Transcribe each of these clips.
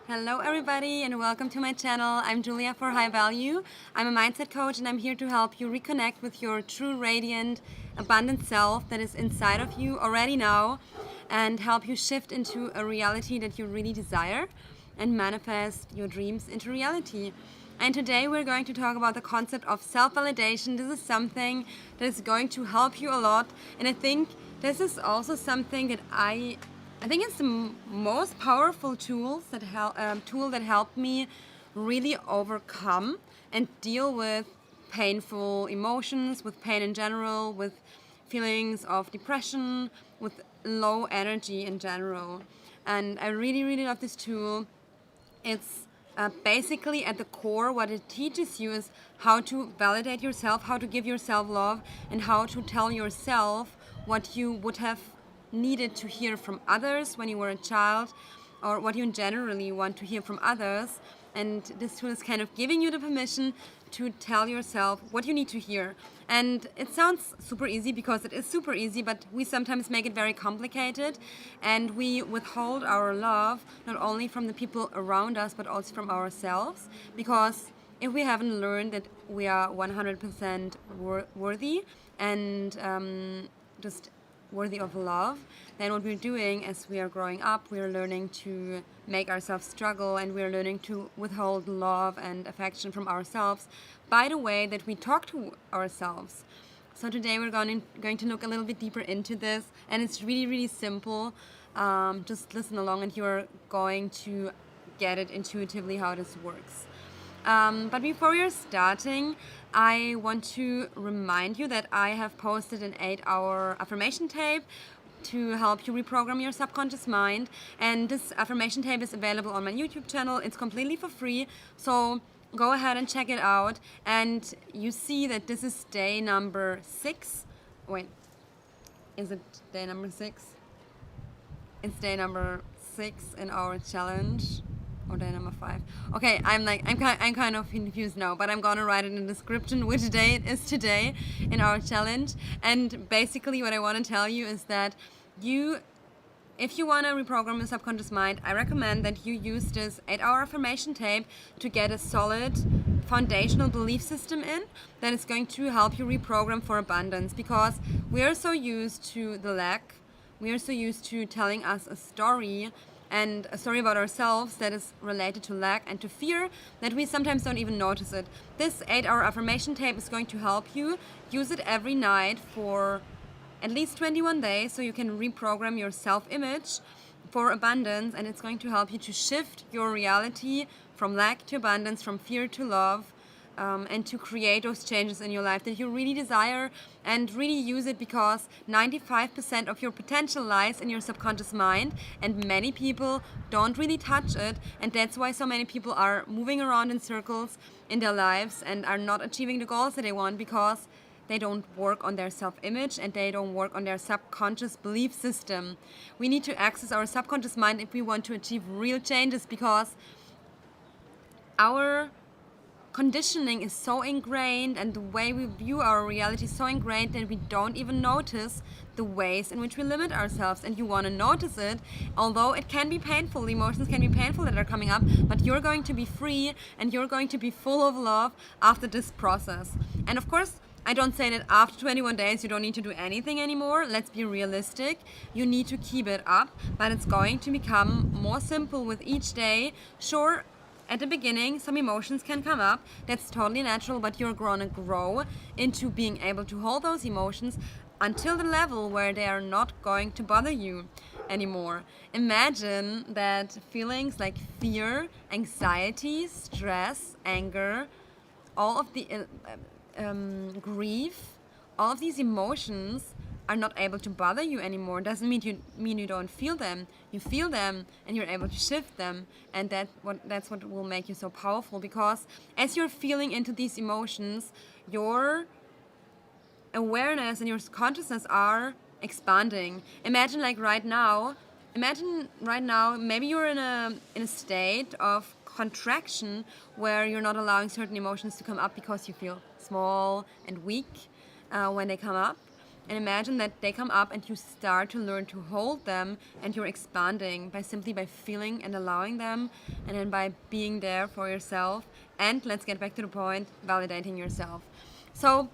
Hello everybody and welcome to my channel. I'm Julia for High Value. I'm a mindset coach and I'm here to help you reconnect with your true radiant abundant self that is inside of you already now and help you shift into a reality that you really desire and manifest your dreams into reality. And today we're going to talk about the concept of self-validation. This is something that is going to help you a lot, and I think this is also something that I think it's the most powerful tool that helped me really overcome and deal with painful emotions, with pain in general, with feelings of depression, with low energy in general. And I really, really love this tool. It's basically at the core what it teaches you is how to validate yourself, how to give yourself love, and how to tell yourself what you would have needed to hear from others when you were a child, or what you generally want to hear from others. And this tool is kind of giving you the permission to tell yourself what you need to hear. And it sounds super easy because it is super easy, but we sometimes make it very complicated and we withhold our love not only from the people around us but also from ourselves, because if we haven't learned that we are 100% worthy and just worthy of love, then what we're doing as we are growing up, we're learning to make ourselves struggle, and we're learning to withhold love and affection from ourselves by the way that we talk to ourselves. So today we're going to look a little bit deeper into this, and it's really, really simple. Just listen along and you're going to get it intuitively how this works. But before we are starting, I want to remind you that I have posted an 8-hour affirmation tape to help you reprogram your subconscious mind. And this affirmation tape is available on my YouTube channel. It's completely for free. So go ahead and check it out. And you see that this is day number 6. Wait, is it day number 6? It's day number 6 in our challenge. Or day number 5. Okay, I'm kind of confused now, but I'm gonna write it in the description which day it is today in our challenge. And basically what I want to tell you is that if you want to reprogram your subconscious mind, I recommend that you use this 8-hour affirmation tape to get a solid foundational belief system in that is going to help you reprogram for abundance, because we are so used to the lack, we are so used to telling us a story and a story about ourselves that is related to lack and to fear that we sometimes don't even notice it. This 8-hour affirmation tape is going to help you use it every night for at least 21 days so you can reprogram your self-image for abundance, and it's going to help you to shift your reality from lack to abundance, from fear to love, and to create those changes in your life that you really desire, and really use it, because 95% of your potential lies in your subconscious mind and many people don't really touch it, and that's why so many people are moving around in circles in their lives and are not achieving the goals that they want, because they don't work on their self-image and they don't work on their subconscious belief system. We need to access our subconscious mind if we want to achieve real changes, because our conditioning is so ingrained and the way we view our reality is so ingrained that we don't even notice the ways in which we limit ourselves. And you want to notice it, although it can be painful. The emotions can be painful that are coming up, but you're going to be free and you're going to be full of love after this process. And of course, I don't say that after 21 days you don't need to do anything anymore. Let's be realistic. You need to keep it up, but it's going to become more simple with each day. Sure, at the beginning, some emotions can come up. That's totally natural, but you're going to grow into being able to hold those emotions until the level where they are not going to bother you anymore. Imagine that feelings like fear, anxiety, stress, anger, all of the grief, all of these emotions are not able to bother you anymore. Doesn't mean you don't feel them. You feel them and you're able to shift them, and that's what will make you so powerful, because as you're feeling into these emotions, your awareness and your consciousness are expanding. Imagine right now, maybe you're in a state of contraction where you're not allowing certain emotions to come up because you feel small and weak when they come up. and imagine that they come up and you start to learn to hold them, and you're expanding simply by feeling and allowing them, and then by being there for yourself. And let's get back to the point, validating yourself. So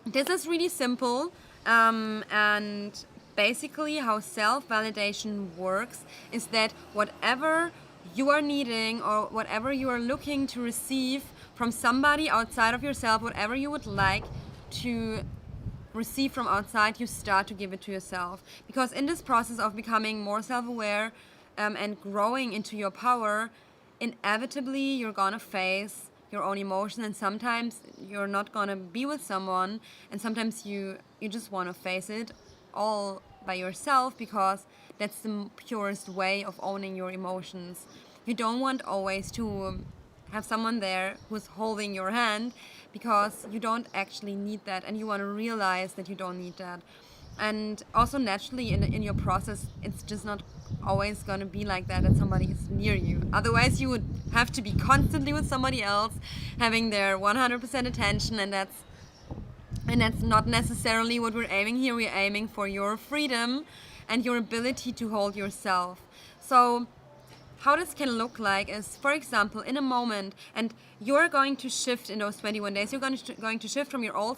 this is really simple, and basically how self-validation works is that whatever you are needing or whatever you are looking to receive from somebody outside of yourself, whatever you would like to receive from outside, you start to give it to yourself. Because in this process of becoming more self-aware and growing into your power, inevitably you're gonna face your own emotions, and sometimes you're not gonna be with someone, and sometimes you just want to face it all by yourself, because that's the purest way of owning your emotions. You don't want always to have someone there who's holding your hand, because you don't actually need that, and you want to realize that you don't need that. And also naturally in your process, it's just not always going to be like that somebody is near you. Otherwise you would have to be constantly with somebody else, having their 100% attention, and that's not necessarily what we're aiming here. We're aiming for your freedom and your ability to hold yourself. So how this can look like is, for example, in a moment, and you're going to shift in those 21 days, you're going to shift from your old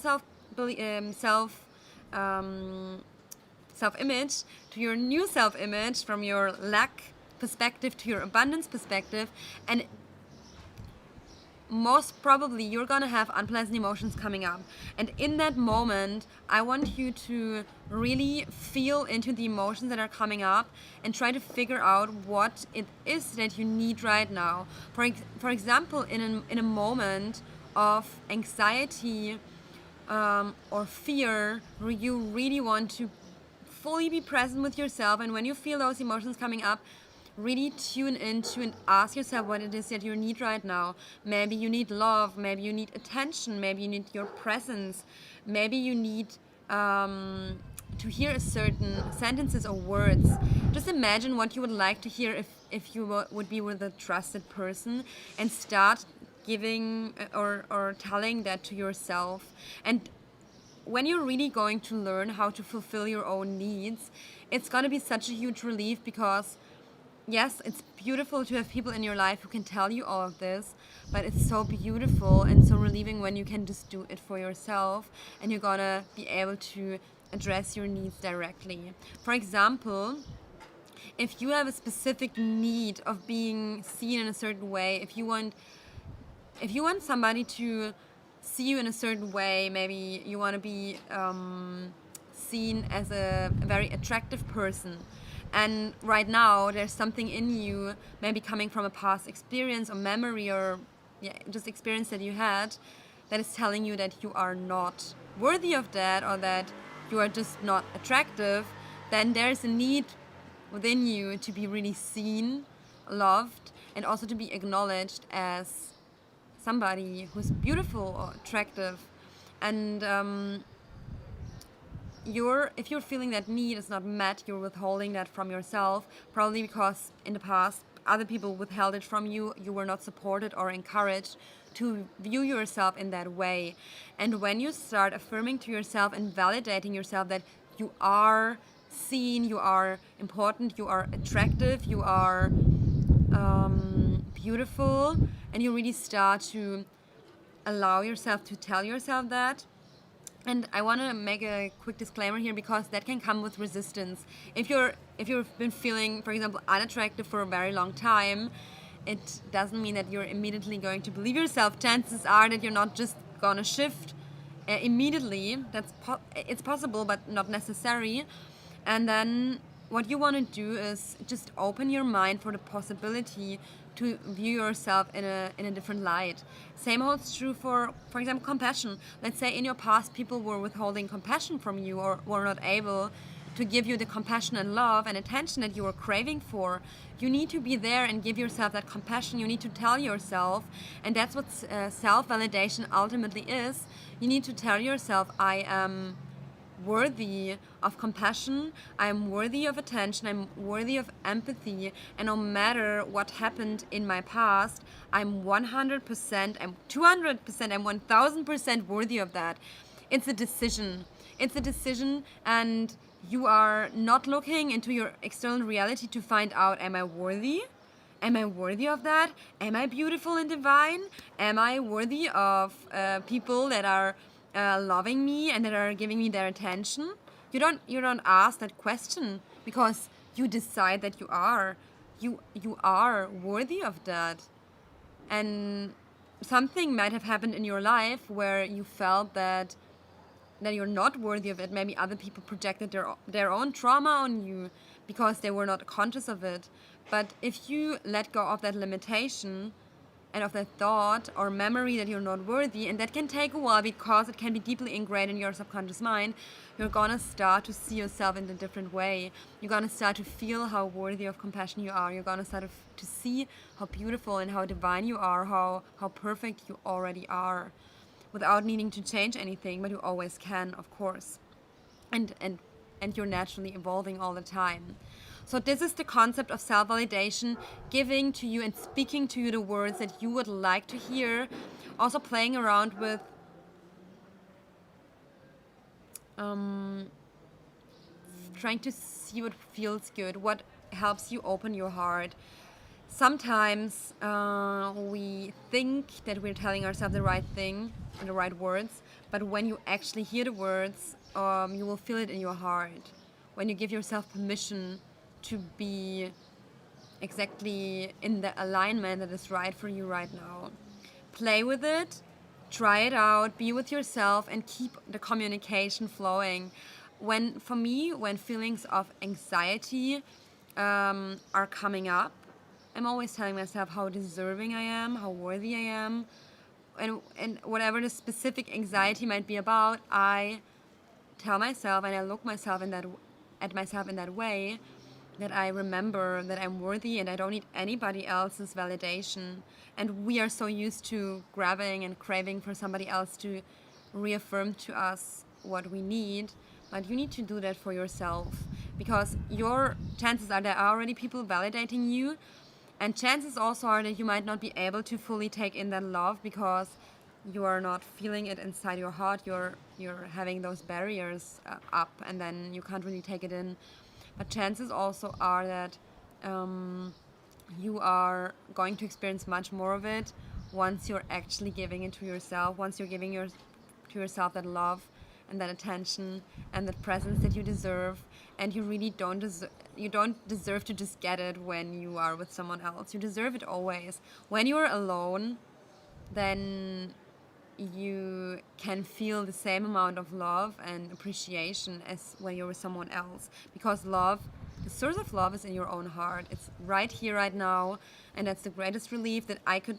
self-image to your new self-image, from your lack perspective to your abundance perspective, and most probably you're gonna have unpleasant emotions coming up. And in that moment, I want you to really feel into the emotions that are coming up and try to figure out what it is that you need right now. For example, in a moment of anxiety or fear, where you really want to fully be present with yourself, and when you feel those emotions coming up, really tune into and ask yourself what it is that you need right now. Maybe you need love, maybe you need attention, maybe you need your presence, maybe you need to hear certain sentences or words. Just imagine what you would like to hear if you would be with a trusted person, and start giving or telling that to yourself. And when you're really going to learn how to fulfill your own needs, it's going to be such a huge relief, because yes, it's beautiful to have people in your life who can tell you all of this, but it's so beautiful and so relieving when you can just do it for yourself, and you're gonna be able to address your needs directly. For example, if you have a specific need of being seen in a certain way, if you want somebody to see you in a certain way, maybe you want to be seen as a very attractive person, and right now there's something in you, maybe coming from a past experience or memory, or just experience that you had, that is telling you that you are not worthy of that, or that you are just not attractive, then there's a need within you to be really seen, loved, and also to be acknowledged as somebody who's beautiful or attractive. And if you're feeling that need is not met, you're withholding that from yourself, probably because in the past other people withheld it from you. You were not supported or encouraged to view yourself in that way. And when you start affirming to yourself and validating yourself that you are seen, you are important, you are attractive, you are beautiful, and you really start to allow yourself to tell yourself that. And I want to make a quick disclaimer here, because that can come with resistance. If you've been feeling, for example, unattractive for a very long time, it doesn't mean that you're immediately going to believe yourself. Chances are that you're not just gonna shift immediately. It's possible, but not necessary. And then what you want to do is just open your mind for the possibility to view yourself in a different light. Same holds true for example, compassion. Let's say in your past people were withholding compassion from you, or were not able to give you the compassion and love and attention that you were craving for. You need to be there and give yourself that compassion. You need to tell yourself, and that's what self-validation ultimately is. You need to tell yourself, I am worthy of compassion, I'm worthy of attention, I'm worthy of empathy, and no matter what happened in my past, I'm 100%, I'm 200%, I'm 1000% worthy of that. It's a decision. It's a decision, and you are not looking into your external reality to find out, am I worthy? Am I worthy of that? Am I beautiful and divine? Am I worthy of people that are loving me and that are giving me their attention? You don't ask that question because you decide that you are. You are worthy of that. And something might have happened in your life where you felt that you're not worthy of it. Maybe other people projected their own trauma on you because they were not conscious of it. But if you let go of that limitation and of that thought or memory that you're not worthy, and that can take a while because it can be deeply ingrained in your subconscious mind, you're gonna start to see yourself in a different way. You're gonna start to feel how worthy of compassion you are. You're gonna start to see how beautiful and how divine you are, how perfect you already are, without needing to change anything, but you always can, of course. And you're naturally evolving all the time. So this is the concept of self-validation, giving to you and speaking to you the words that you would like to hear. Also playing around with trying to see what feels good, what helps you open your heart. Sometimes we think that we're telling ourselves the right thing and the right words, but when you actually hear the words, you will feel it in your heart. When you give yourself permission to be exactly in the alignment that is right for you right now. Play with it, try it out, be with yourself, and keep the communication flowing. For me, when feelings of anxiety are coming up, I'm always telling myself how deserving I am, how worthy I am, and whatever the specific anxiety might be about, I tell myself and I look at myself in that way, that I remember that I'm worthy and I don't need anybody else's validation. And we are so used to grabbing and craving for somebody else to reaffirm to us what we need, but you need to do that for yourself, because your chances are there are already people validating you, and chances also are that you might not be able to fully take in that love because you are not feeling it inside your heart. You're having those barriers up, and then you can't really take it in. But chances also are that you are going to experience much more of it once you're actually giving it to yourself, once you're giving to yourself that love and that attention and that presence that you deserve. And you really don't deserve to just get it when you are with someone else. You deserve it always. When you're alone, then you can feel the same amount of love and appreciation as when you're with someone else, because love, the source of love, is in your own heart. It's right here, right now, and that's the greatest relief that I could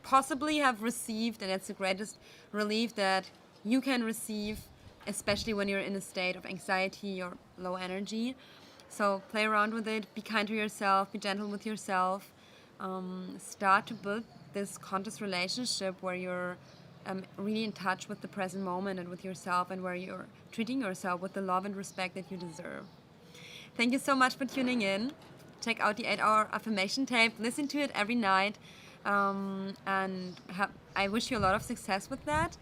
possibly have received, and that's the greatest relief that you can receive, especially when you're in a state of anxiety or low energy. So play around with it, be kind to yourself, be gentle with yourself, start to build this conscious relationship where you're really in touch with the present moment and with yourself, and where you're treating yourself with the love and respect that you deserve. Thank you so much for tuning in. Check out the 8-hour affirmation tape. Listen to it every night. I wish you a lot of success with that.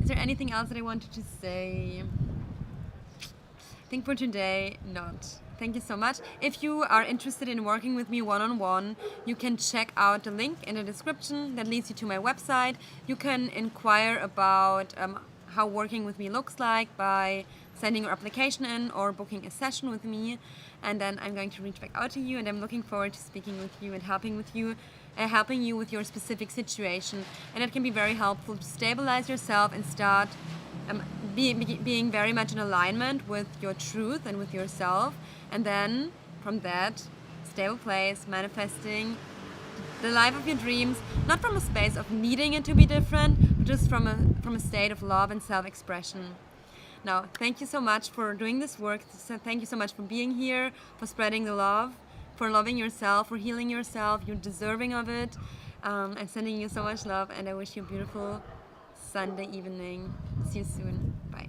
Is there anything else that I wanted to say? I think for today, not. Thank you so much. If you are interested in working with me one-on-one, you can check out the link in the description that leads you to my website. You can inquire about how working with me looks like by sending your application in or booking a session with me. And then I'm going to reach back out to you, and I'm looking forward to speaking with you and helping you with your specific situation. And it can be very helpful to stabilize yourself and start being very much in alignment with your truth and with yourself, and then from that stable place, manifesting the life of your dreams, not from a space of needing it to be different, but just from a state of love and self-expression. Now, thank you so much for doing this work. Thank you so much for being here, for spreading the love, for loving yourself, for healing yourself. You're deserving of it. I'm sending you so much love, and I wish you a beautiful Sunday evening. See you soon. Bye.